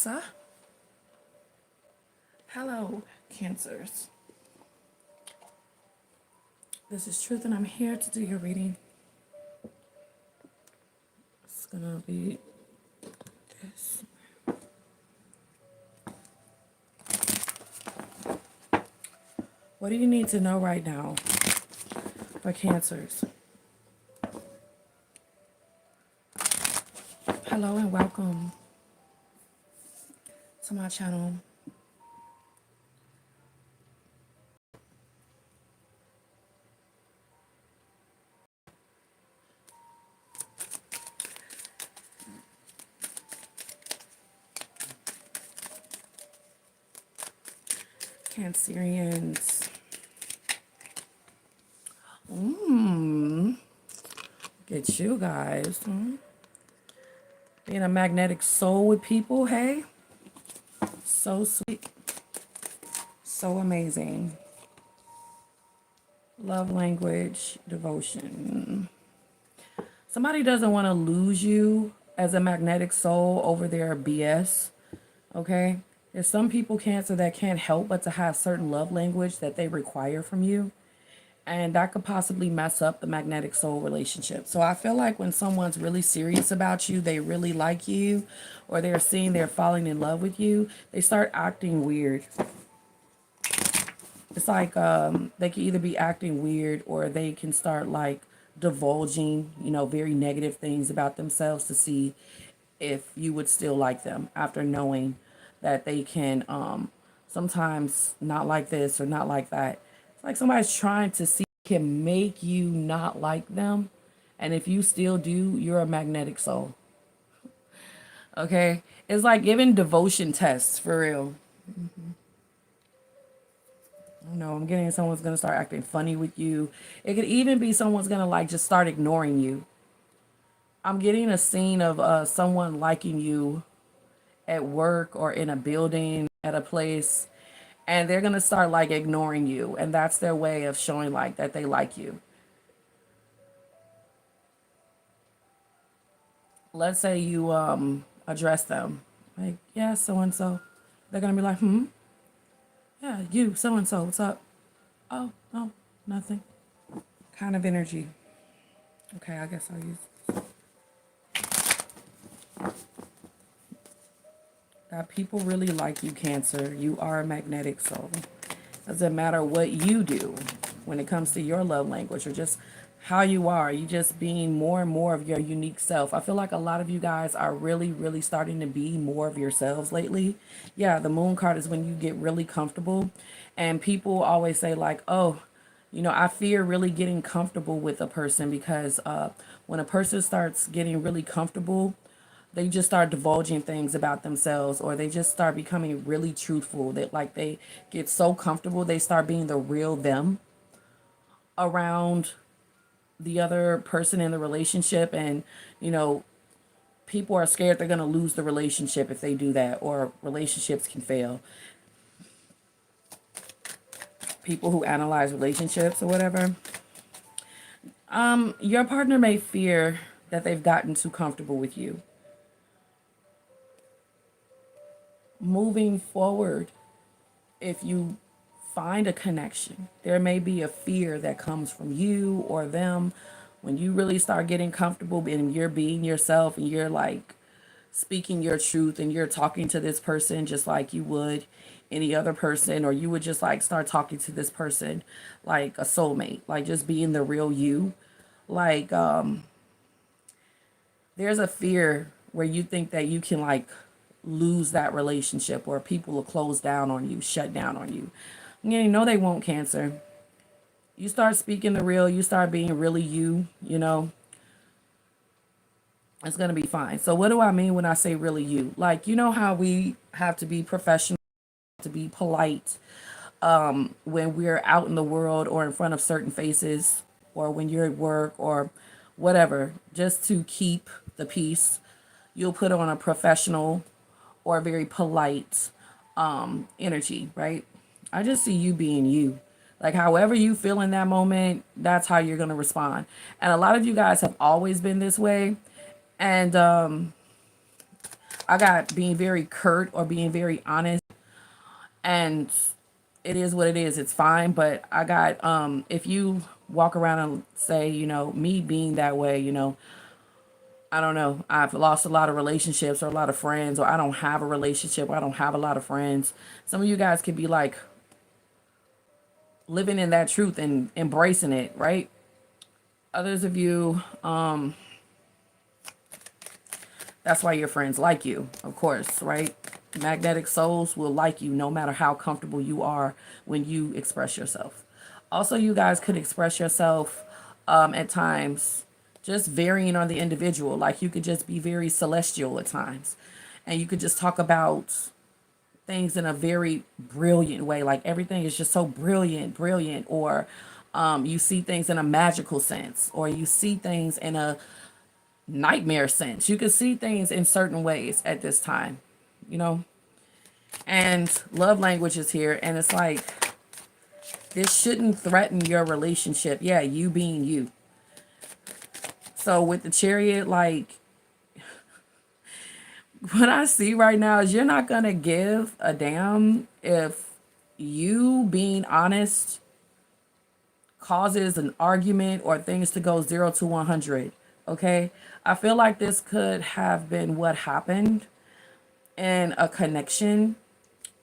Alexa. Hello, Cancers. This is Truth, and I'm here to do your reading. It's gonna be this. What do you need to know right now for Cancers? Hello and welcome to my channel. Cancerians. Get you guys. Being a magnetic soul with people, hey? So sweet. So amazing. Love language, devotion. Somebody doesn't want to lose you as a magnetic soul over their BS, okay? There's some people, Cancer, that can't help but to have certain love language that they require from you. And that could possibly mess up the magnetic soul relationship. So I feel like when someone's really serious about you, they really like you, or they're seeing they're falling in love with you, they start acting weird. It's like they can either be acting weird, or they can start like divulging, very negative things about themselves to see if you would still like them after knowing that they can sometimes not like this or not like that. It's like somebody's trying to see if can make you not like them. And if you still do, you're a magnetic soul. Okay? It's like giving devotion tests for real. No, I'm getting someone's going to start acting funny with you. It could even be someone's going to like just start ignoring you. I'm getting a scene of someone liking you at work or in a building, at a place, and they're going to start like ignoring you. And that's their way of showing like that they like you. Let's say you address them like, yeah, so-and-so. They're going to be like, yeah, you, so-and-so, what's up? Oh, no, nothing. Kind of energy. Okay, I guess I'll use that. People really like you, Cancer. You are a magnetic soul. Doesn't matter what you do when it comes to your love language or just how you are. You just being more and more of your unique self. I feel like a lot of you guys are really, really starting to be more of yourselves lately. Yeah, the moon card is when you get really comfortable. And people always say like, oh, I fear really getting comfortable with a person because when a person starts getting really comfortable, they just start divulging things about themselves, or they just start becoming really truthful. That like they get so comfortable, they start being the real them around the other person in the relationship. And, people are scared they're going to lose the relationship if they do that, or relationships can fail. People who analyze relationships or whatever. Your partner may fear that they've gotten too comfortable with you. Moving forward, if you find a connection, there may be a fear that comes from you or them when you really start getting comfortable and you're being yourself and you're like speaking your truth and you're talking to this person just like you would any other person, or you would just like start talking to this person like a soulmate, like just being the real you. Like there's a fear where you think that you can like lose that relationship, or people will close down on you, shut down on you. No, they won't, Cancer. You start speaking the real, you start being really you, it's going to be fine. So what do I mean when I say really you? Like, how we have to be professional, to be polite when we're out in the world or in front of certain faces, or when you're at work or whatever, just to keep the peace, you'll put on a professional or very polite energy, right? I just see you being you. Like however you feel in that moment, that's how you're going to respond. And a lot of you guys have always been this way. And I I got being very curt or being very honest, and it is what it is. It's fine. But I got if you walk around and say, me being that way, I don't know, I've lost a lot of relationships or a lot of friends, or I don't have a relationship, or I don't have a lot of friends. Some of you guys could be like living in that truth and embracing it, right? Others of you, that's why your friends like you, of course, right? Magnetic souls will like you no matter how comfortable you are when you express yourself. Also, you guys could express yourself at times just varying on the individual. Like you could just be very celestial at times. And you could just talk about things in a very brilliant way. Like everything is just so brilliant. Or you see things in a magical sense. Or you see things in a nightmare sense. You can see things in certain ways at this time, you know. And love language is here, and it's like this shouldn't threaten your relationship. Yeah, you being you. So with the Chariot, like what I see right now is you're not gonna give a damn if you being honest causes an argument or things to go 0 to 100. Okay, I feel like this could have been what happened in a connection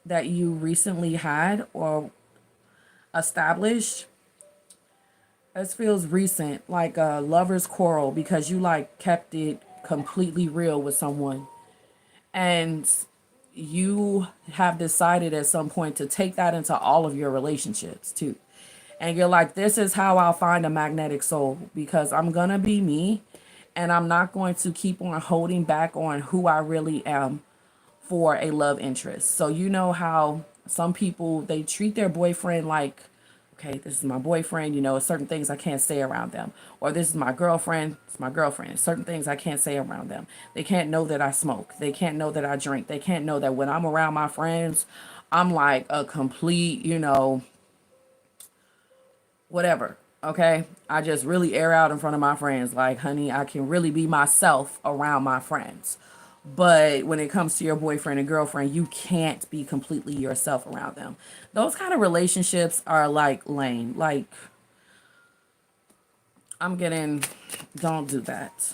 that you recently had or established. This feels recent, like a lover's quarrel, because you like kept it completely real with someone, and you have decided at some point to take that into all of your relationships too. And you're like, this is how I'll find a magnetic soul, because I'm gonna be me, and I'm not going to keep on holding back on who I really am for a love interest. So you know how some people, they treat their boyfriend like, okay, this is my boyfriend, certain things I can't say around them. Or this is my girlfriend, it's my girlfriend. Certain things I can't say around them. They can't know that I smoke. They can't know that I drink. They can't know that when I'm around my friends, I'm like a complete, whatever. Okay, I just really air out in front of my friends. Like, honey, I can really be myself around my friends. But when it comes to your boyfriend and girlfriend, you can't be completely yourself around them. Those kind of relationships are like lame. Like, don't do that.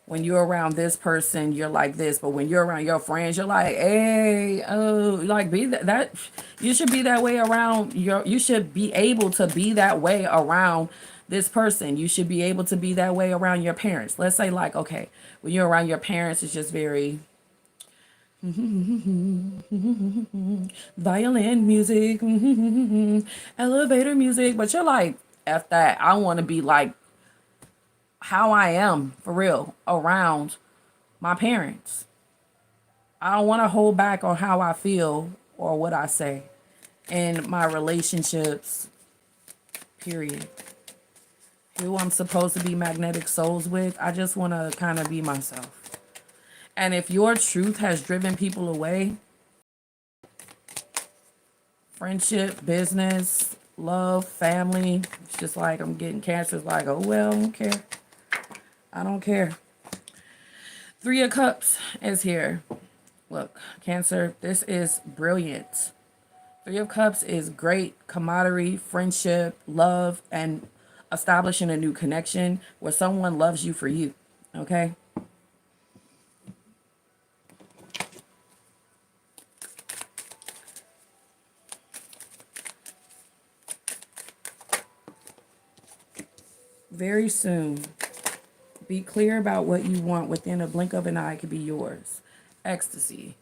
When you're around this person, you're like this, but when you're around your friends, you're like, hey, oh, like be that you should be that way around you should be able to be that way around this person. You should be able to be that way around your parents. Let's say, like, okay, when you're around your parents, it's just very violin music, elevator music, but you're like, F that. I want to be like how I am for real around my parents. I don't want to hold back on how I feel or what I say in my relationships, period. Who I'm supposed to be magnetic souls with, I just want to kind of be myself. And if your truth has driven people away, friendship, business, love, family, it's just like I'm getting Cancer. It's like, oh, well, I don't care. I don't care. 3 of Cups is here. Look, Cancer, this is brilliant. 3 of Cups is great camaraderie, friendship, love, and establishing a new connection where someone loves you for you. Okay? Very soon. Be clear about what you want. Within a blink of an eye, it could be yours. Ecstasy.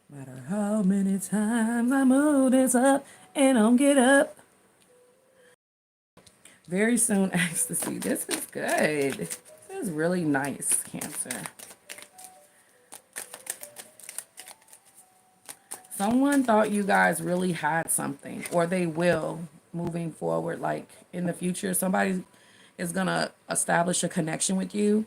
No matter how many times I move this up and don't get up. Very soon, ecstasy. This is good. This is really nice, Cancer. Someone thought you guys really had something, or they will moving forward, like in the future. Somebody is going to establish a connection with you,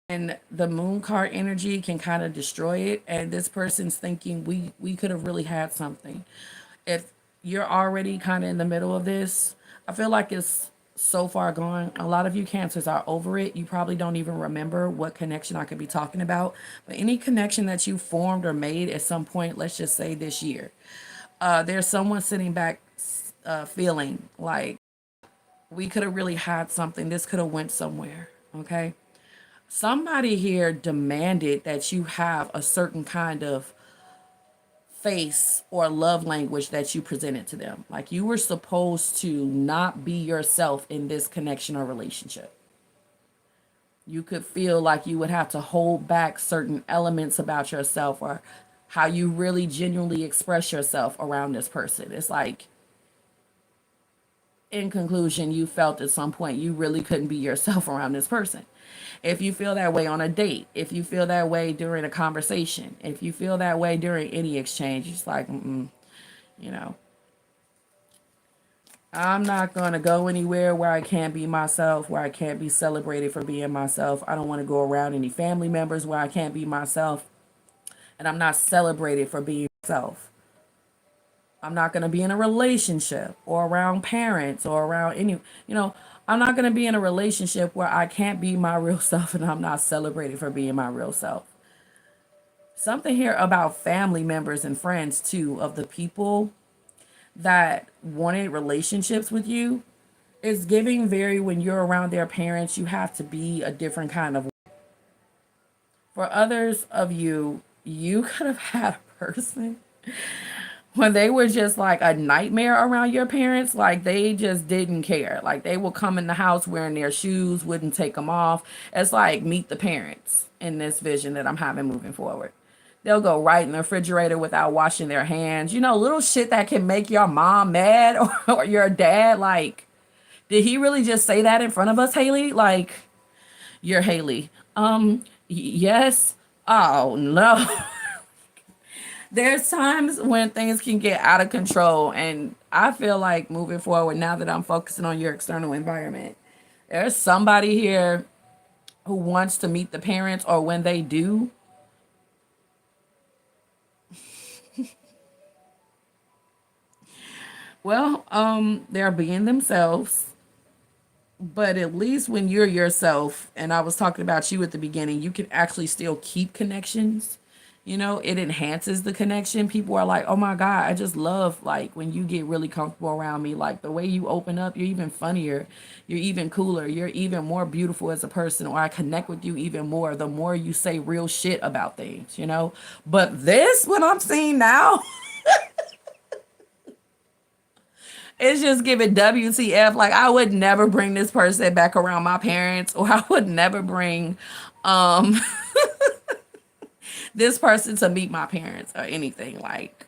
and the moon card energy can kind of destroy it. And this person's thinking we could have really had something. If you're already kind of in the middle of this, I feel like it's so far gone. A lot of you cancers are over it. You probably don't even remember what connection I could be talking about. But any connection that you formed or made at some point, let's just say this year, there's someone sitting back feeling like we could have really had something. This could have went somewhere. Okay. Somebody here demanded that you have a certain kind of face or love language that you presented to them. Like you were supposed to not be yourself in this connection or relationship. You could feel like you would have to hold back certain elements about yourself or how you really genuinely express yourself around this person. It's like, in conclusion, you felt at some point you really couldn't be yourself around this person. If you feel that way on a date, if you feel that way during a conversation, if you feel that way during any exchange, it's like, you know, I'm not going to go anywhere where I can't be myself, where I can't be celebrated for being myself. I don't want to go around any family members where I can't be myself and I'm not celebrated for being myself. I'm not going to be in a relationship or around parents or around any, I'm not going to be in a relationship where I can't be my real self and I'm not celebrated for being my real self. Something here about family members and friends too, of the people that wanted relationships with you, is giving very, when you're around their parents, you have to be a different kind of. For others of you, you could have had a person when they were just like a nightmare around your parents, like they just didn't care. Like they would come in the house wearing their shoes, wouldn't take them off. It's like Meet the Parents in this vision that I'm having moving forward. They'll go right in the refrigerator without washing their hands. Little shit that can make your mom mad or your dad. Like, did he really just say that in front of us, Haley? Like, you're Haley. Yes. Oh, no. There's times when things can get out of control, and I feel like moving forward, now that I'm focusing on your external environment, there's somebody here who wants to meet the parents, or when they do, well, they're being themselves. But at least when you're yourself, and I was talking about you at the beginning, you can actually still keep connections. It enhances the connection. People are like, oh my God, I just love like when you get really comfortable around me. Like the way you open up, you're even funnier, you're even cooler, you're even more beautiful as a person, or I connect with you even more the more you say real shit about things. But this, what I'm seeing now, it's just giving WTF. Like I would never bring this person back around my parents, or I would never bring um this person to meet my parents or anything. Like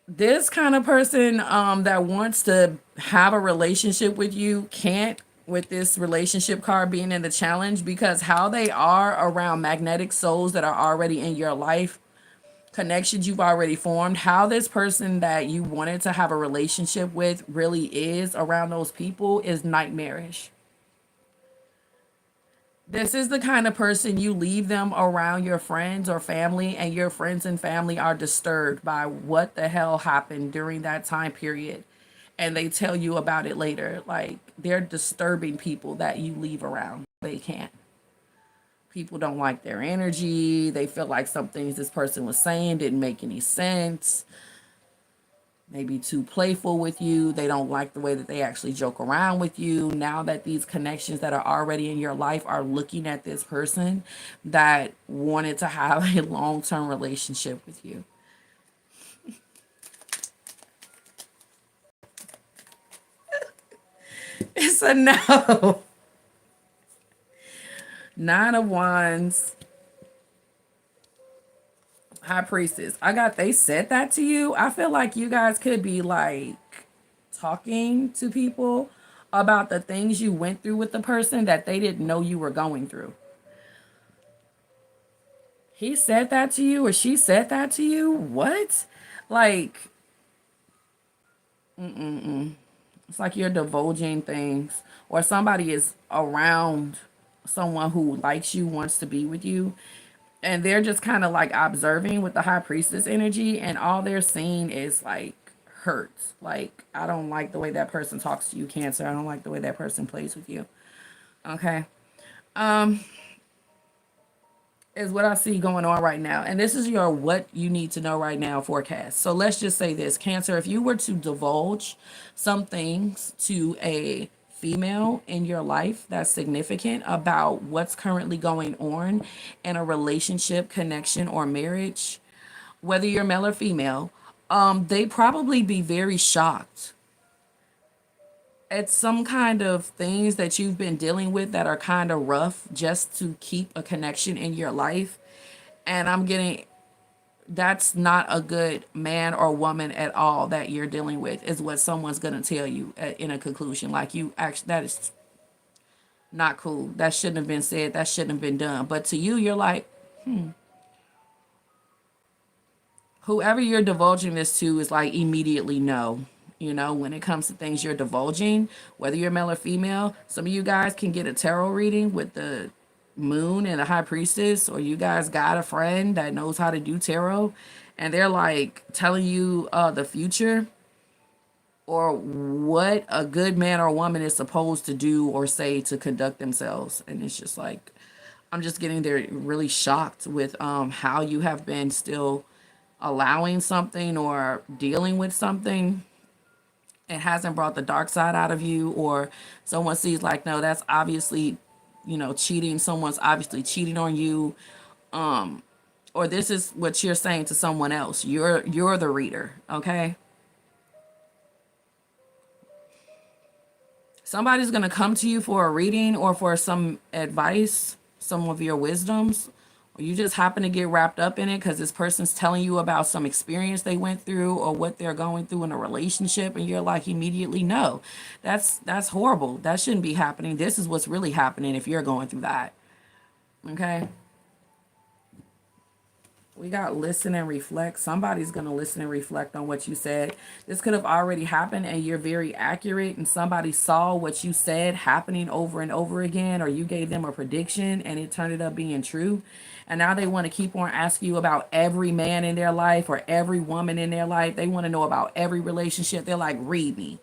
this kind of person that wants to have a relationship with you can't, with this relationship card being in the challenge, because how they are around magnetic souls that are already in your life, connections you've already formed, how this person that you wanted to have a relationship with really is around those people is nightmarish. This is the kind of person you leave them around your friends or family, and your friends and family are disturbed by what the hell happened during that time period. And they tell you about it later. Like they're disturbing people that you leave around. They can't. People don't like their energy. They feel like some things this person was saying didn't make any sense. Maybe too playful with you. They don't like the way that they actually joke around with you. Now that these connections that are already in your life are looking at this person that wanted to have a long-term relationship with you. It's a no. Nine of Wands. High Priestess. They said that to you. I feel like you guys could be like talking to people about the things you went through with the person that they didn't know you were going through. He said that to you, or she said that to you? What? Like, it's like you're divulging things, or somebody is around someone who likes you, wants to be with you, and they're just kind of like observing with the High Priestess energy, and all they're seeing is like hurts. Like, I don't like the way that person talks to you, Cancer. I don't like the way that person plays with you. Okay. Is what I see going on right now. And this is your what you need to know right now forecast. So let's just say this, Cancer, if you were to divulge some things to a female in your life that's significant about what's currently going on in a relationship, connection, or marriage, whether you're male or female, they probably be very shocked at some kind of things that you've been dealing with that are kind of rough just to keep a connection in your life. And I'm getting, that's not a good man or woman at all that you're dealing with, is what someone's going to tell you in a conclusion. Like, you actually, that is not cool. That shouldn't have been said. That shouldn't have been done. But to you, you're like, whoever you're divulging this to is like immediately no. You know, when it comes to things you're divulging, whether you're male or female, some of you guys can get a tarot reading with the moon and the high priestess, or you guys got a friend that knows how to do tarot and they're like telling you the future or what a good man or woman is supposed to do or say to conduct themselves. And it's just like, I'm just getting there really shocked with how you have been still allowing something or dealing with something. It hasn't brought the dark side out of you, or someone sees like, no, that's obviously, you know, cheating. Someone's obviously cheating on you. Or this is what you're saying to someone else. You're the reader, okay? Somebody's going to come to you for a reading or for some advice, some of your wisdoms, or you just happen to get wrapped up in it because this person's telling you about some experience they went through or what they're going through in a relationship, and you're like immediately, no, that's horrible. That shouldn't be happening. This is what's really happening if you're going through that. Okay. We got listen and reflect. Somebody's going to listen and reflect on what you said. This could have already happened and you're very accurate, and somebody saw what you said happening over and over again, or you gave them a prediction and it turned up being true. And now they want to keep on asking you about every man in their life or every woman in their life. They want to know about every relationship. They're like, read me.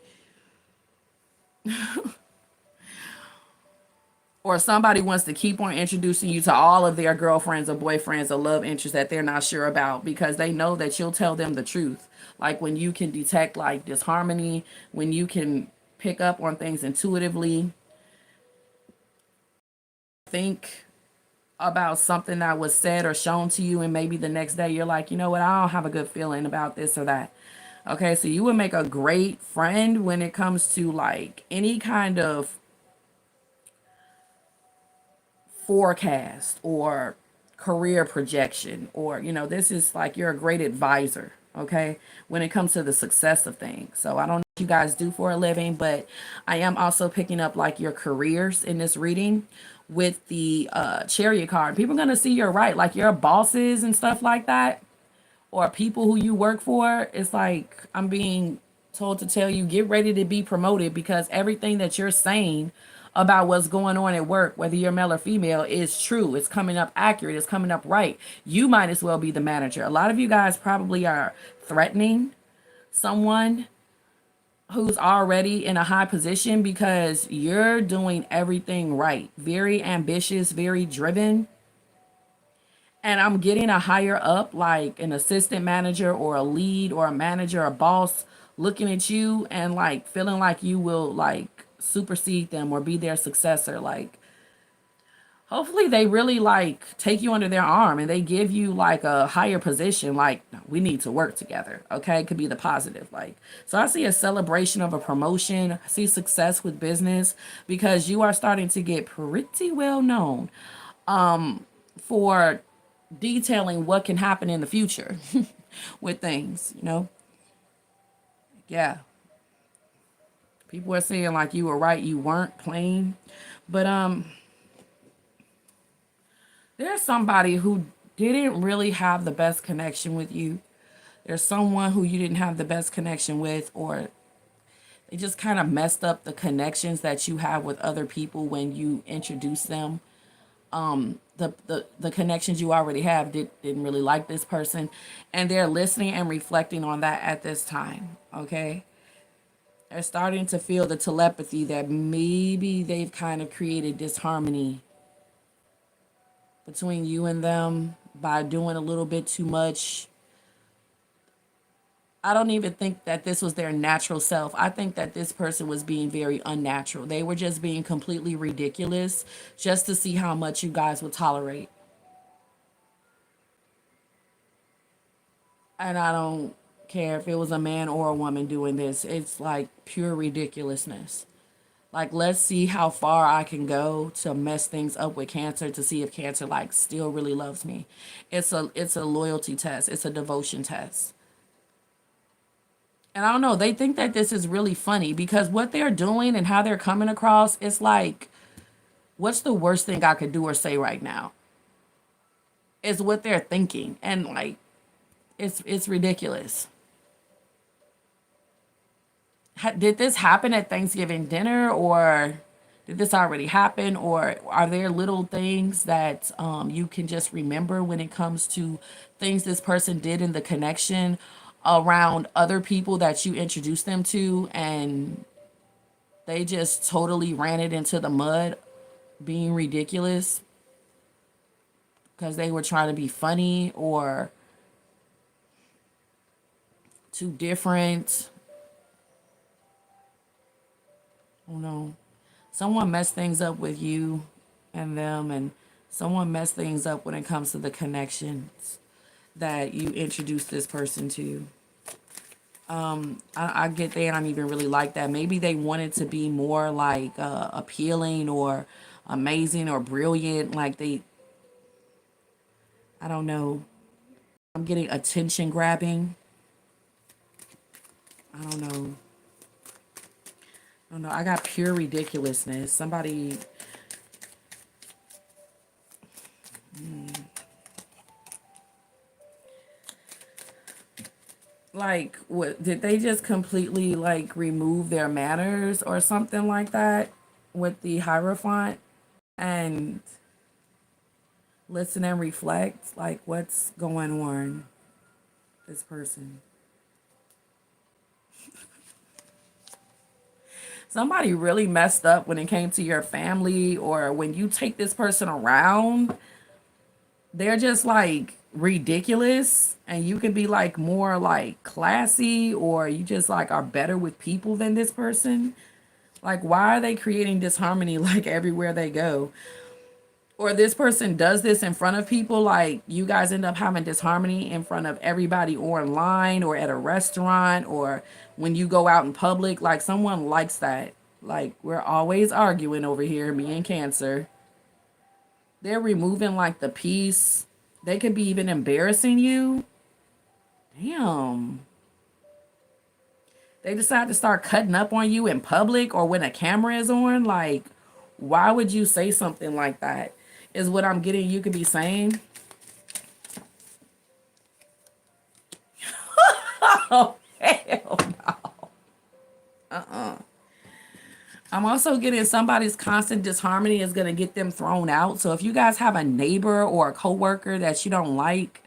Or somebody wants to keep on introducing you to all of their girlfriends or boyfriends or love interests that they're not sure about, because they know that you'll tell them the truth. Like when you can detect like disharmony, when you can pick up on things intuitively, think about something that was said or shown to you, and maybe the next day you're like, you know what, I don't have a good feeling about this or that. Okay, so you would make a great friend when it comes to like any kind of forecast or career projection, or you know, this is like, you're a great advisor, okay, when it comes to the success of things. So I don't know what you guys do for a living, but I am also picking up like your careers in this reading with the Chariot card. People are going to see you're right, like your bosses and stuff like that, or people who you work for. It's like, I'm being told to tell you, get ready to be promoted, because everything that you're saying about what's going on at work, whether you're male or female, is true. It's coming up accurate. It's coming up right. You might as well be the manager. A lot of you guys probably are threatening someone who's already in a high position because you're doing everything right. Very ambitious, very driven. And I'm getting a higher up, like an assistant manager or a lead or a manager, a boss, looking at you and like feeling like you will like supersede them or be their successor. Like, hopefully they really like take you under their arm and they give you like a higher position. Like, we need to work together. Okay. It could be the positive. Like, so I see a celebration of a promotion. I see success with business because you are starting to get pretty well known for detailing what can happen in the future with things, you know? Yeah. People are saying like you were right, you weren't plain. But there's somebody who didn't really have the best connection with you. There's someone who you didn't have the best connection with, or they just kind of messed up the connections that you have with other people when you introduce them the connections you already have didn't really like this person, and they're listening and reflecting on that at this time. Okay, they're starting to feel the telepathy that maybe they've kind of created disharmony between you and them by doing a little bit too much. I don't even think that this was their natural self. I think that this person was being very unnatural. They were just being completely ridiculous just to see how much you guys would tolerate. And I don't care if it was a man or a woman doing this. It's like pure ridiculousness. Like, let's see how far I can go to mess things up with Cancer to see if Cancer like still really loves me. It's a loyalty test. It's a devotion test. And I don't know, they think that this is really funny because what they're doing and how they're coming across, it's like, what's the worst thing I could do or say right now? Is what they're thinking. And like, it's ridiculous. Did this happen at Thanksgiving dinner, or did this already happen, or are there little things that you can just remember when it comes to things this person did in the connection around other people that you introduced them to, and they just totally ran it into the mud being ridiculous because they were trying to be funny or too different? Oh no. Someone messed things up with you and them, and someone messed things up when it comes to the connections that you introduced this person to. I get they don't even really like that. Maybe they wanted to be more like appealing or amazing or brilliant. Like I don't know. I'm getting attention grabbing. I don't know. I don't know. I got pure ridiculousness. Somebody. Like, what did they just completely like remove their manners or something like that with the Hierophant and listen and reflect? Like, what's going on? This person. Somebody really messed up when it came to your family, or when you take this person around, they're just like ridiculous, and you can be like more like classy, or you just like are better with people than this person. Like, why are they creating disharmony like everywhere they go? Or this person does this in front of people, like you guys end up having disharmony in front of everybody, or online, or at a restaurant, or when you go out in public. Like, someone likes that. Like, we're always arguing over here, me and Cancer. They're removing like the peace. They could be even embarrassing you. Damn. They decide to start cutting up on you in public or when a camera is on. Like, why would you say something like that? Is what I'm getting you could be saying. Oh, hell no. I'm also getting somebody's constant disharmony is going to get them thrown out. So if you guys have a neighbor or a coworker that you don't like,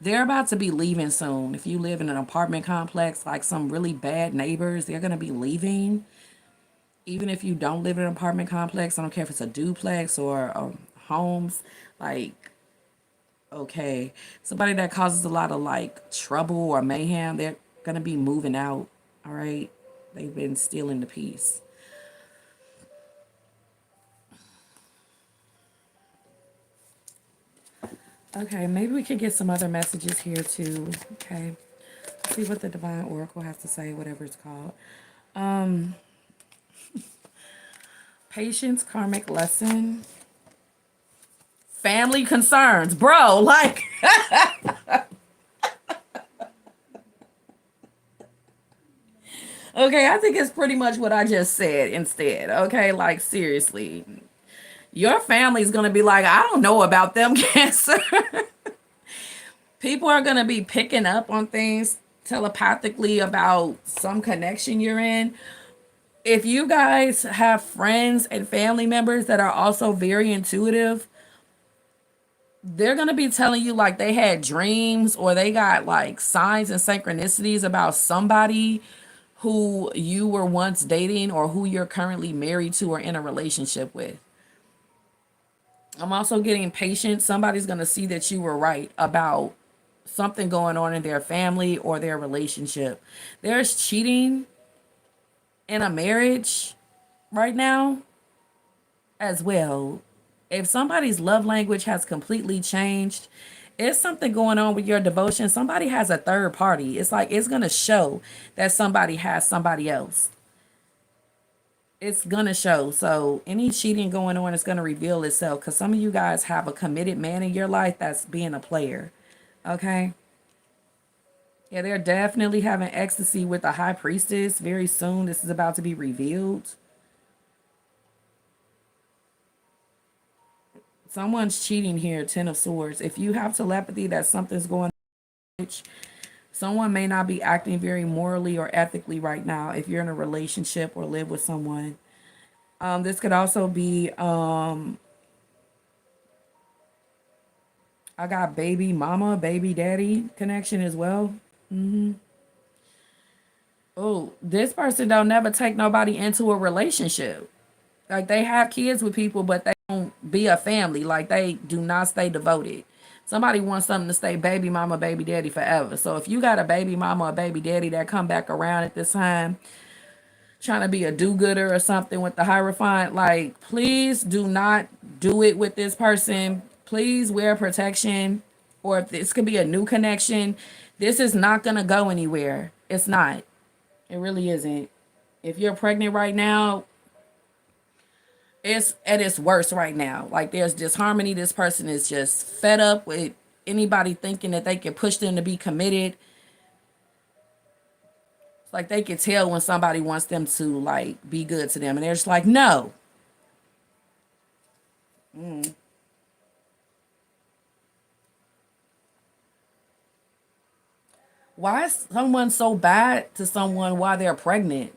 they're about to be leaving soon. If you live in an apartment complex, like some really bad neighbors, they're going to be leaving. Even if you don't live in an apartment complex, I don't care if it's a duplex or homes, like, okay, somebody that causes a lot of like trouble or mayhem, they're going to be moving out. All right. They've been stealing the peace. Okay, maybe we could get some other messages here too. Okay. Let's see what the Divine Oracle has to say, whatever it's called. Patience, karmic lesson. Family concerns. Bro, like okay, I think it's pretty much what I just said instead. Okay, like seriously. Your family's gonna be like, I don't know about them, Cancer. People are gonna be picking up on things telepathically about some connection you're in. If you guys have friends and family members that are also very intuitive, they're going to be telling you like they had dreams or they got like signs and synchronicities about somebody who you were once dating or who you're currently married to or in a relationship with. I'm also getting patient. Somebody's going to see that you were right about something going on in their family or their relationship. There's cheating in a marriage right now as well. If somebody's love language has completely changed, it's something going on with your devotion. Somebody has a third party. It's like it's going to show that somebody has somebody else. It's going to show. So any cheating going on is going to reveal itself because some of you guys have a committed man in your life that's being a player. Okay? Yeah, they're definitely having ecstasy with the high priestess. Very soon, this is about to be revealed. Someone's cheating here, Ten of Swords. If you have telepathy that something's going on, someone may not be acting very morally or ethically right now if you're in a relationship or live with someone. This could also be, I got baby mama, baby daddy connection as well. Oh, this person don't never take nobody into a relationship. Like they have kids with people, but they don't be a family. Like they do not stay devoted. Somebody wants something to stay baby mama, baby daddy forever. So if you got a baby mama or baby daddy that come back around at this time, trying to be a do-gooder or something with the Hierophant, like please do not do it with this person. Please wear protection. Or if this could be a new connection, this is not gonna go anywhere. It's not. It really isn't. If you're pregnant right now, it's at its worst right now. Like there's disharmony. This person is just fed up with anybody thinking that they can push them to be committed. It's like they can tell when somebody wants them to like be good to them, and they're just like, no. Why is someone so bad to someone while they're pregnant?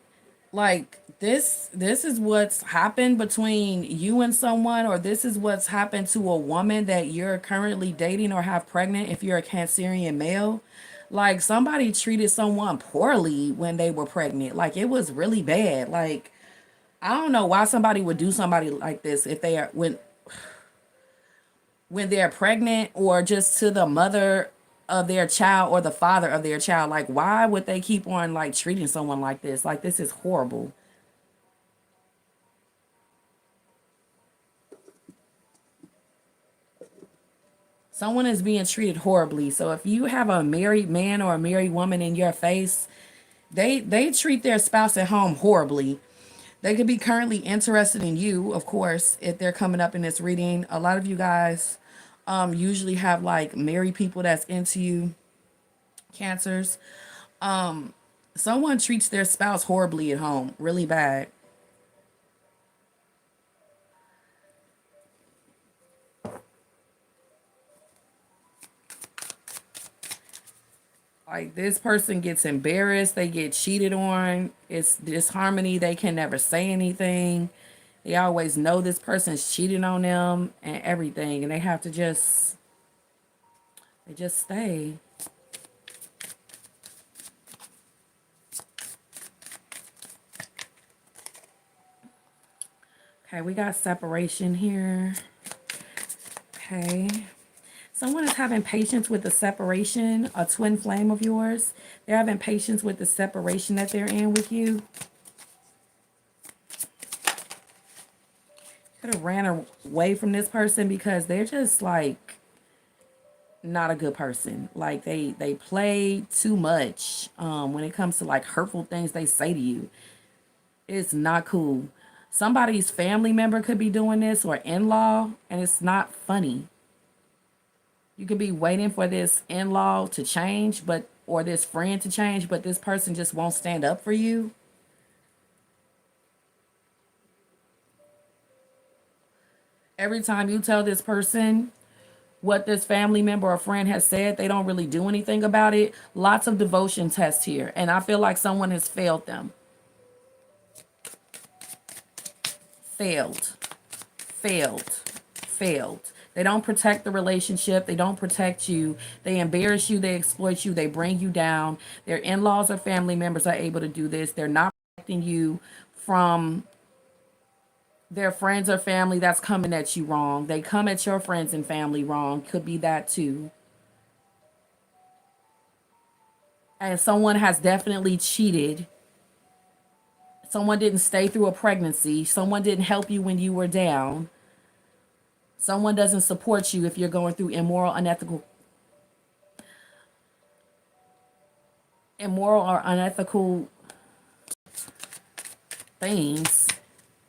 Like this is what's happened between you and someone, or this is what's happened to a woman that you're currently dating or have pregnant if you're a Cancerian male. Like somebody treated someone poorly when they were pregnant. Like it was really bad. Like I don't know why somebody would do somebody like this if they are when they're pregnant, or just to the mother of their child or the father of their child. Like why would they keep on like treating someone like this? Like this is horrible. Someone is being treated horribly. So if you have a married man or a married woman in your face, they treat their spouse at home horribly. They could be currently interested in you, of course, if they're coming up in this reading. A lot of you guys usually have like married people that's into you, cancers. Someone treats their spouse horribly at home, really bad. Like this person gets embarrassed, they get cheated on, it's disharmony, they can never say anything. They always know this person's cheating on them and everything, and they have to just stay. Okay, we got separation here. Okay. Someone is having patience with the separation, a twin flame of yours. They're having patience with the separation that they're in with you. Could have ran away from this person because they're just like not a good person. Like they play too much when it comes to like hurtful things they say to you. It's not cool. Somebody's family member could be doing this, or in-law, and it's not funny. You could be waiting for this in-law to change, but or this friend to change, but this person just won't stand up for you. Every time you tell this person what this family member or friend has said, they don't really do anything about it. Lots of devotion tests here, and I feel like someone has failed them. Failed, failed, failed. They don't protect the relationship. They don't protect you. They embarrass you. They exploit you. They bring you down. Their in-laws or family members are able to do this. They're not protecting you from their friends or family that's coming at you wrong. They come at your friends and family wrong. Could be that too. And someone has definitely cheated. Someone didn't stay through a pregnancy. Someone didn't help you when you were down. Someone doesn't support you if you're going through immoral or unethical things.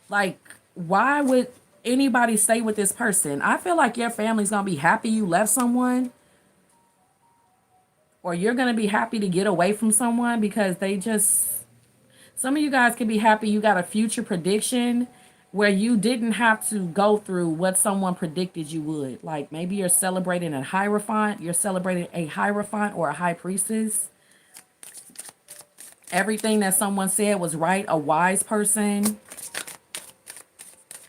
Like, why would anybody stay with this person? I feel like your family's gonna be happy you left someone, or you're gonna be happy to get away from someone because some of you guys could be happy you got a future prediction where you didn't have to go through what someone predicted you would. Like, maybe you're celebrating a Hierophant, or a high priestess. Everything that someone said was right, a wise person.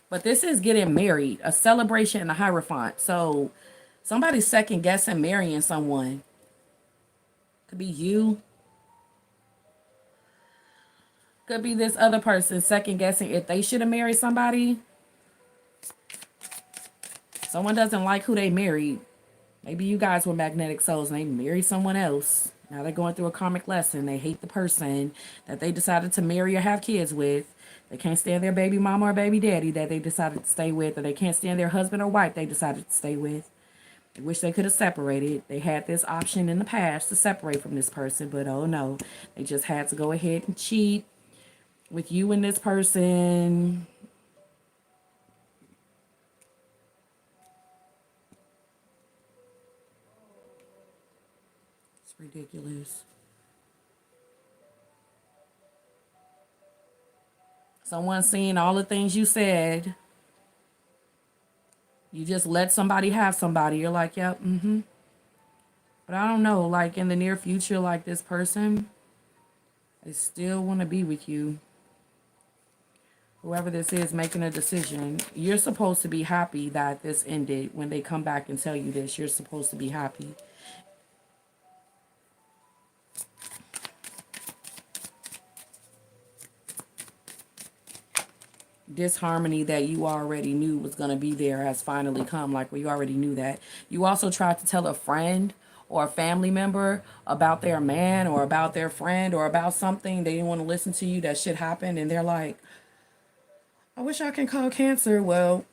But this is getting married, a celebration and a Hierophant. So somebody's second guessing marrying someone. Could be you. Could be this other person second guessing if they should have married somebody. Someone doesn't like who they married. Maybe you guys were magnetic souls and they married someone else. Now they're going through a karmic lesson. They hate the person that they decided to marry or have kids with. They can't stand their baby mama or baby daddy that they decided to stay with. Or they can't stand their husband or wife they decided to stay with. They wish they could have separated. They had this option in the past to separate from this person. But oh no, they just had to go ahead and cheat with you and this person. It's ridiculous. Someone seeing all the things you said. You just let somebody have somebody. You're like, yep, But I don't know, like in the near future, like this person, they still want to be with you. Whoever this is making a decision, you're supposed to be happy that this ended. When they come back and tell you this, you're supposed to be happy. Disharmony that you already knew was going to be there has finally come. Like, we already knew that. You also tried to tell a friend or a family member about their man or about their friend or about something. They didn't want to listen to you. That shit happened. And they're like, I wish I can call Cancer. Well,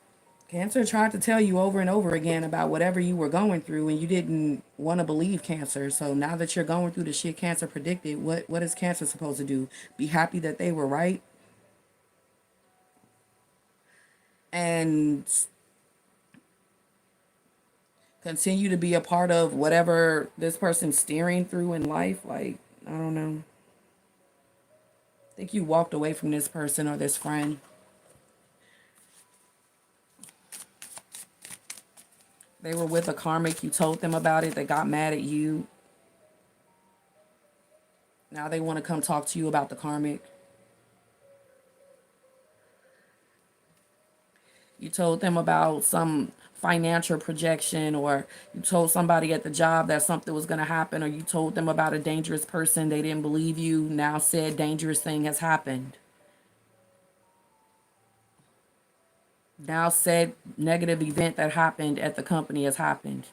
Cancer tried to tell you over and over again about whatever you were going through, and you didn't want to believe Cancer. So now that you're going through the shit Cancer predicted, what is Cancer supposed to do? Be happy that they were right? And continue to be a part of whatever this person's steering through in life? Like, I don't know. I think you walked away from this person or this friend. They were with a karmic. You told them about it. They got mad at you. Now they want to come talk to you about the karmic. You told them about some financial projection, or you told somebody at the job that something was going to happen, or you told them about a dangerous person. They didn't believe you. Now said dangerous thing has happened. Now said negative event that happened at the company has happened.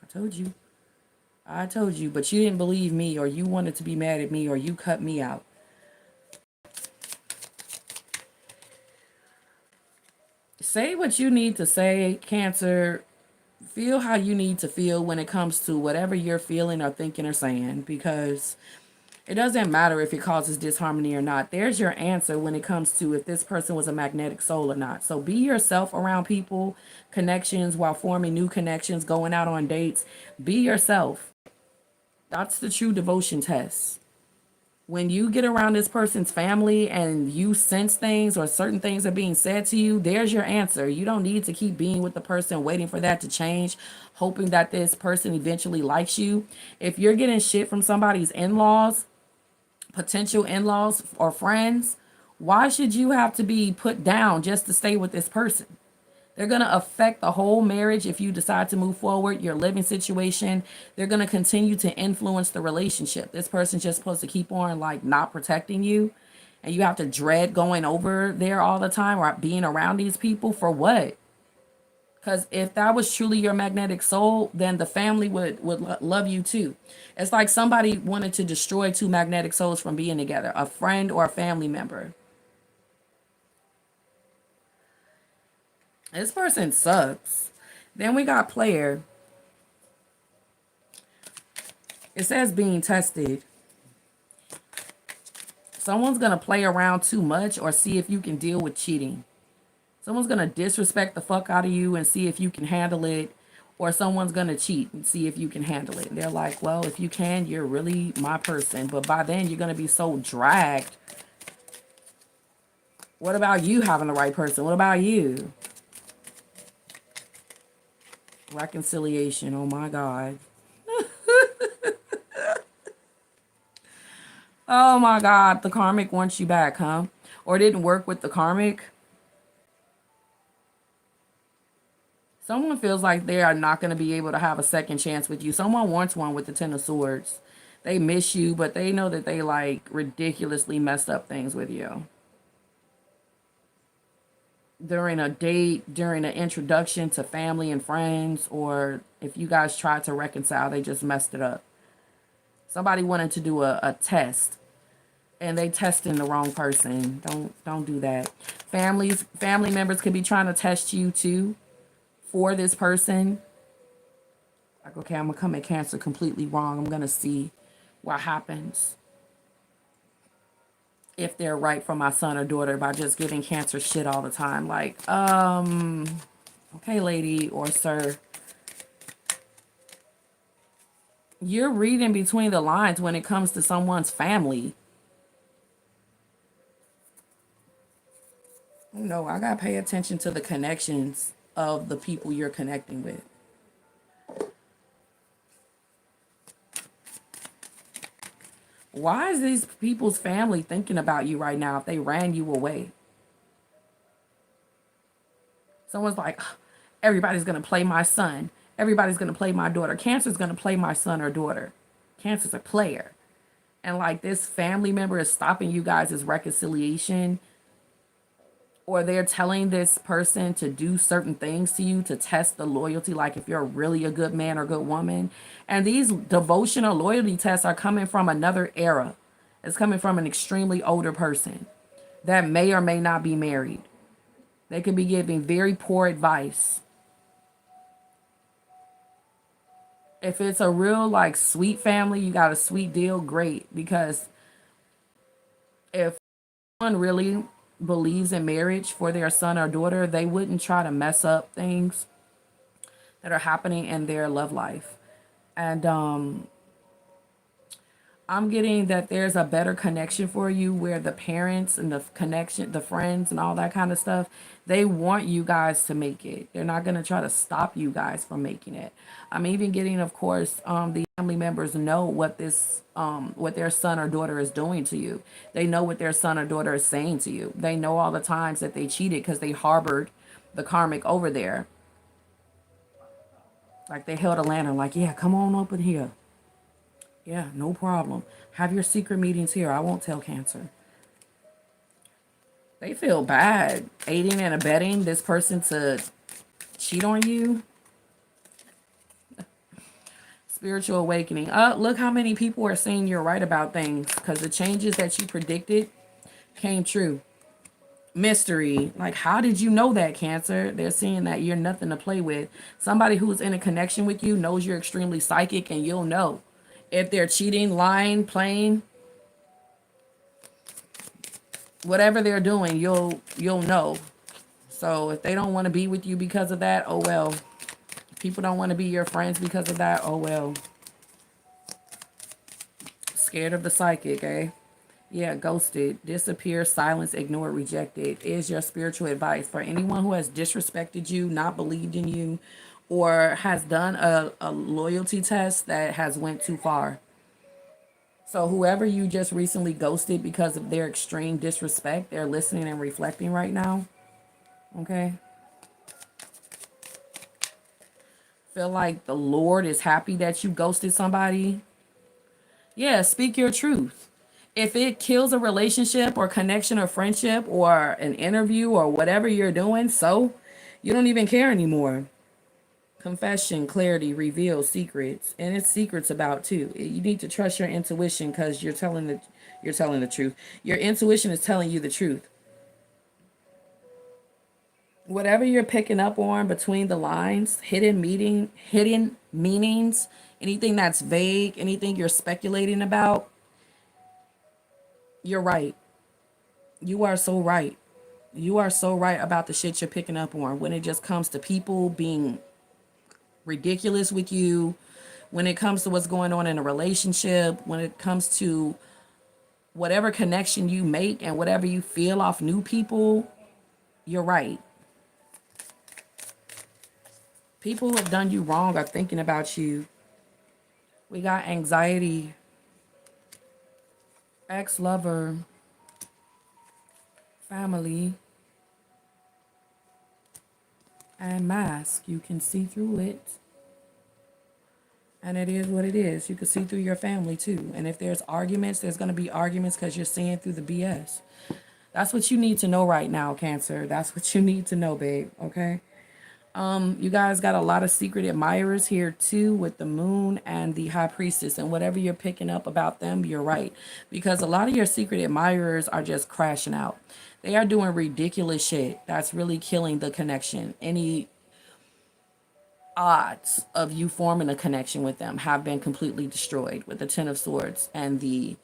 I told you. I told you, but you didn't believe me, or you wanted to be mad at me, or you cut me out. Say what you need to say, Cancer. Feel how you need to feel when it comes to whatever you're feeling or thinking or saying, because it doesn't matter if it causes disharmony or not. There's your answer when it comes to if this person was a magnetic soul or not. So be yourself around people, connections, while forming new connections, going out on dates. Be yourself. That's the true devotion test. When you get around this person's family and you sense things or certain things are being said to you, there's your answer. You don't need to keep being with the person, waiting for that to change, hoping that this person eventually likes you. If you're getting shit from somebody's in-laws, potential in-laws or friends, why should you have to be put down just to stay with this person? They're going to affect the whole marriage if you decide to move forward, your living situation. They're going to continue to influence the relationship. This person's just supposed to keep on like not protecting you. And you have to dread going over there all the time or being around these people for what? Because if that was truly your magnetic soul, then the family would love you too. It's like somebody wanted to destroy two magnetic souls from being together, a friend or a family member. This person sucks. Then we got player. It says being tested. Someone's going to play around too much or see if you can deal with cheating. Someone's going to disrespect the fuck out of you and see if you can handle it. Or someone's going to cheat and see if you can handle it. And they're like, well, if you can, you're really my person. But by then, you're going to be so dragged. What about you having the right person? What about you? Reconciliation. Oh, my God. Oh, my God. The karmic wants you back, huh? Or didn't work with the karmic. Someone feels like they are not going to be able to have a second chance with you. Someone wants one with the Ten of Swords. They miss you, but they know that they like ridiculously messed up things with you. During a date, during an introduction to family and friends, or if you guys tried to reconcile, they just messed it up. Somebody wanted to do a test and they testing the wrong person. Don't do that. Family members could be trying to test you too. For this person, like, okay, I'm gonna come at Cancer completely wrong. I'm gonna see what happens if they're right for my son or daughter by just giving Cancer shit all the time. Like, okay, lady or sir, you're reading between the lines when it comes to someone's family. No, I gotta pay attention to the connections of the people you're connecting with. Why is these people's family thinking about you right now if they ran you away? Someone's like, everybody's going to play my son. Everybody's going to play my daughter. Cancer's going to play my son or daughter. Cancer's a player. And like this family member is stopping you guys' reconciliation, or they're telling this person to do certain things to you to test the loyalty, like if you're really a good man or good woman. And these devotion or loyalty tests are coming from another era. It's coming from an extremely older person that may or may not be married. They could be giving very poor advice. If it's a real like sweet family, you got a sweet deal, great. Because if someone really believes in marriage for their son or daughter, they wouldn't try to mess up things that are happening in their love life. And I'm getting that there's a better connection for you where the parents and the connection, the friends and all that kind of stuff, they want you guys to make it. They're not going to try to stop you guys from making it. I'm even getting, of course, the family members know what this, what their son or daughter is doing to you. They know what their son or daughter is saying to you. They know all the times that they cheated because they harbored the karmic over there. Like they held a lantern like, yeah, come on up in here. Yeah, no problem. Have your secret meetings here. I won't tell Cancer. They feel bad aiding and abetting this person to cheat on you. Spiritual awakening. Look how many people are saying you're right about things because the changes that you predicted came true. Mystery. Like, how did you know that, Cancer? They're seeing that you're nothing to play with. Somebody who's in a connection with you knows you're extremely psychic, and you'll know if they're cheating, lying, playing, whatever they're doing, you'll know. So if they don't want to be with you because of that, oh well. If people don't want to be your friends because of that, oh well. Scared of the psychic, eh? Yeah, ghosted, disappear, silence, ignore, rejected is your spiritual advice for anyone who has disrespected you, not believed in you, or has done a loyalty test that has went too far. So whoever you just recently ghosted because of their extreme disrespect, they're listening and reflecting right now. Okay? Feel like the Lord is happy that you ghosted somebody. Yeah, speak your truth. If it kills a relationship or connection or friendship or an interview or whatever you're doing, so you don't even care anymore. Confession, clarity, reveal secrets, and it's secrets about too. You need to trust your intuition because you're telling the truth. Your intuition is telling you the truth. Whatever you're picking up on between the lines, hidden meanings, anything that's vague, anything you're speculating about, you're right. You are so right. You are so right about the shit you're picking up on when it just comes to people being ridiculous with you, when it comes to what's going on in a relationship, when it comes to whatever connection you make and whatever you feel off new people, you're right. People who have done you wrong are thinking about you. We got anxiety, ex-lover, family, and mask. You can see through it. And it is what it is. You can see through your family too. And if there's arguments, there's going to be arguments because you're seeing through the BS. That's what you need to know right now, Cancer. That's what you need to know, babe. Okay? You guys got a lot of secret admirers here too with the moon and the high priestess, and whatever you're picking up about them, you're right, because a lot of your secret admirers are just crashing out. They are doing ridiculous shit that's really killing the connection. Any odds of you forming a connection with them have been completely destroyed with the Ten of Swords and the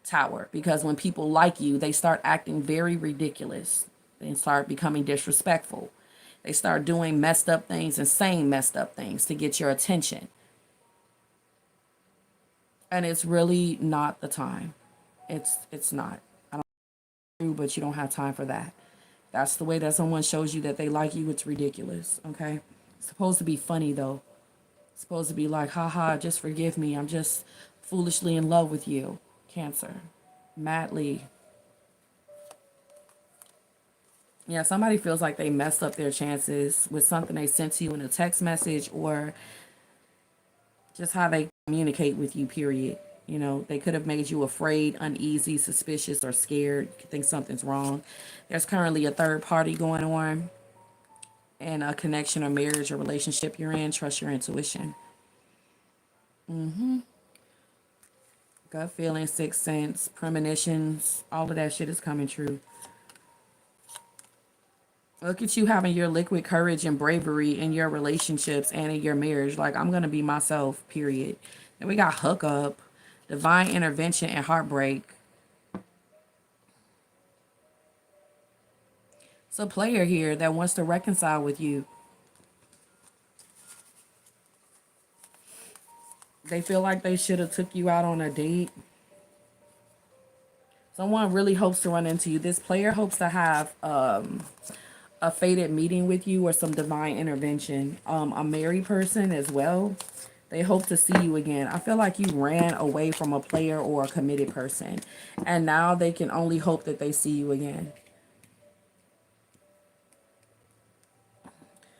Tower, because when people like you, they start acting very ridiculous. They start becoming disrespectful. They start doing messed up things and saying messed up things to get your attention. And it's really not the time. It's not. I don't know, but you don't have time for that. That's the way that someone shows you that they like you. It's ridiculous. Okay? It's supposed to be funny though. It's supposed to be like, haha, just forgive me. I'm just foolishly in love with you. Cancer. Madly. Yeah, somebody feels like they messed up their chances with something they sent to you in a text message, or just how they communicate with you, period. You know, they could have made you afraid, uneasy, suspicious, or scared. You think something's wrong. There's currently a third party going on in a connection or marriage or relationship you're in. Trust your intuition. Gut feeling, sixth sense, premonitions, all of that shit is coming true. Look at you having your liquid courage and bravery in your relationships and in your marriage. Like, I'm going to be myself, period. Then we got hookup, divine intervention, and heartbreak. It's a player here that wants to reconcile with you. They feel like they should have took you out on a date. Someone really hopes to run into you. This player hopes to have a fated meeting with you or some divine intervention. A married person as well. They hope to see you again. I feel like you ran away from a player or a committed person, and now they can only hope that they see you again.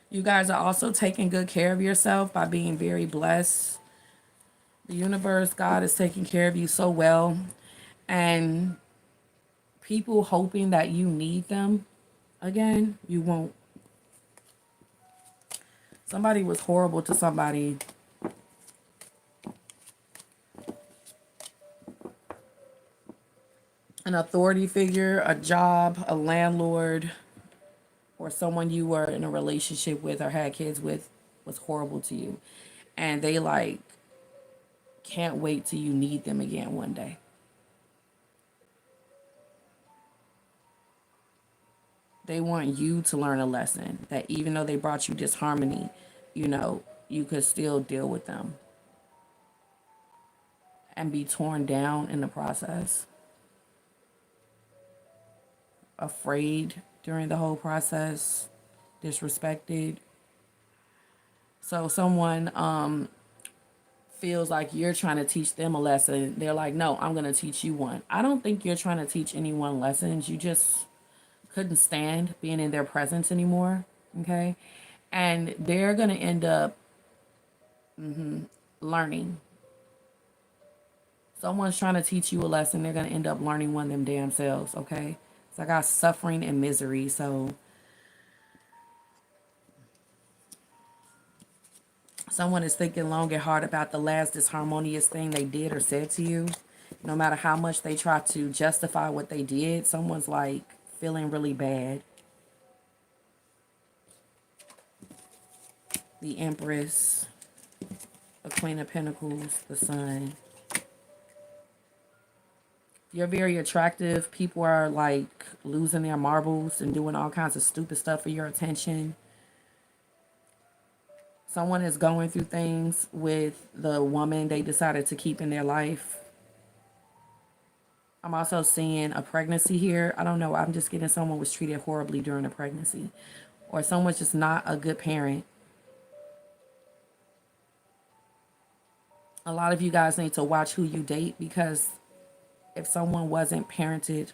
You guys are also taking good care of yourself by being very blessed. The universe, God is taking care of you so well. And people hoping that you need them again, you won't. Somebody was horrible to somebody. An authority figure, a job, a landlord, or someone you were in a relationship with or had kids with was horrible to you. And they like can't wait till you need them again one day. They want you to learn a lesson that even though they brought you disharmony, you know, you could still deal with them and be torn down in the process. Afraid during the whole process, disrespected. So someone feels like you're trying to teach them a lesson. They're like, no, I'm going to teach you one. I don't think you're trying to teach anyone lessons. You just couldn't stand being in their presence anymore. Okay. And they're going to end up Learning. Someone's trying to teach you a lesson. They're going to end up learning one of them damn selves, okay? So I got suffering and misery. So someone is thinking long and hard about the last disharmonious thing they did or said to you. No matter how much they try to justify what they did, someone's like feeling really bad. The Empress, the Queen of Pentacles, the Sun. You're very attractive. People are like losing their marbles and doing all kinds of stupid stuff for your attention. Someone is going through things with the woman they decided to keep in their life. I'm also seeing a pregnancy here. I don't know. I'm just getting someone was treated horribly during a pregnancy. Or someone's just not a good parent. A lot of you guys need to watch who you date, because if someone wasn't parented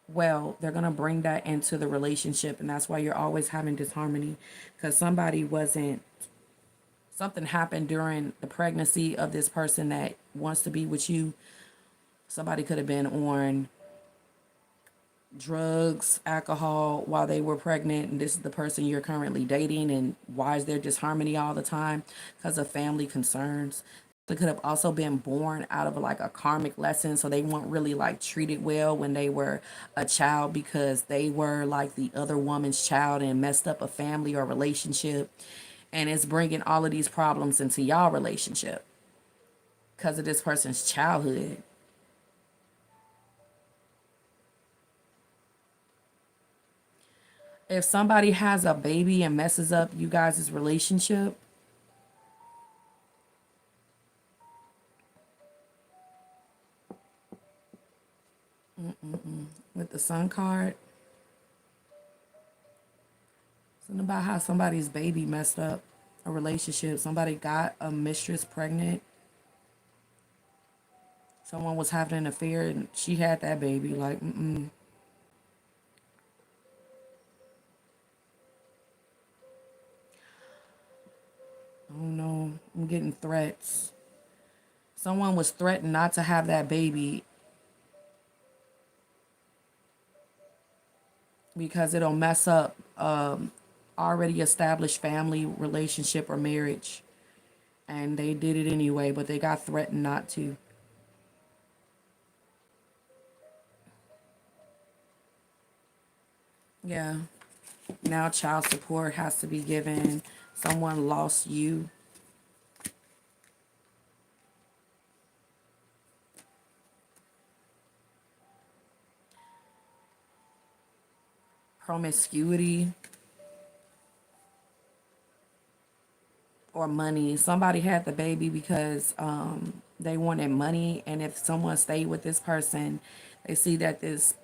well, they're going to bring that into the relationship. And that's why you're always having disharmony, because something happened during the pregnancy of this person that wants to be with you. Somebody could have been on drugs, alcohol while they were pregnant, and this is the person you're currently dating. And why is there disharmony all the time? Because of family concerns. They could have also been born out of like a karmic lesson, so they weren't really like treated well when they were a child, because they were like the other woman's child and messed up a family or relationship. And it's bringing all of these problems into y'all relationship because of this person's childhood. If somebody has a baby and messes up you guys' relationship, with the Sun card, something about how somebody's baby messed up a relationship. Somebody got a mistress pregnant. Someone was having an affair and she had that baby. Like, Oh no, I'm getting threats. Someone was threatened not to have that baby because it'll mess up already established family relationship or marriage. And they did it anyway, but they got threatened not to. Yeah. Now child support has to be given. Someone lost you. Promiscuity. Or money. Somebody had the baby because they wanted money. And if someone stayed with this person, they see that this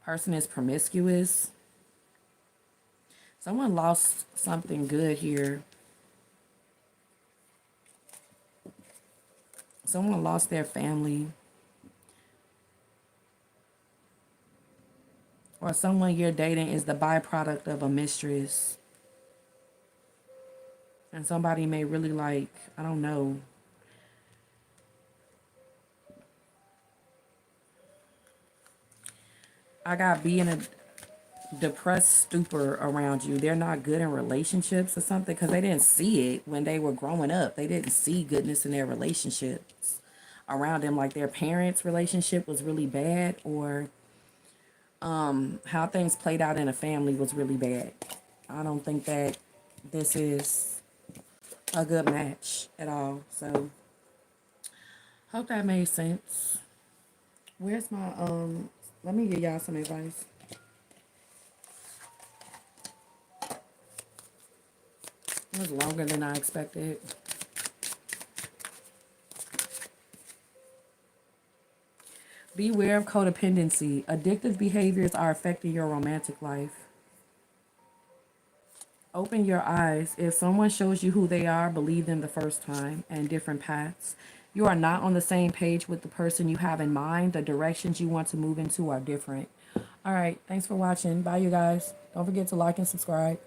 person is promiscuous. Someone lost something good here. Someone lost their family. Or someone you're dating is the byproduct of a mistress. And somebody may really like, I don't know. I got being a depressed stupor around you. They're not good in relationships or something because they didn't see it when they were growing up. They didn't see goodness in their relationships around them. Like their parents' relationship was really bad, or how things played out in a family was really bad. I don't think that this is a good match at all. So hope that made sense. Where's my let me give y'all some advice. It was longer than I expected. Beware of codependency. Addictive behaviors are affecting your romantic life. Open your eyes. If someone shows you who they are, believe them the first time, and different paths. You are not on the same page with the person you have in mind. The directions you want to move into are different. All right. Thanks for watching. Bye, you guys. Don't forget to like and subscribe.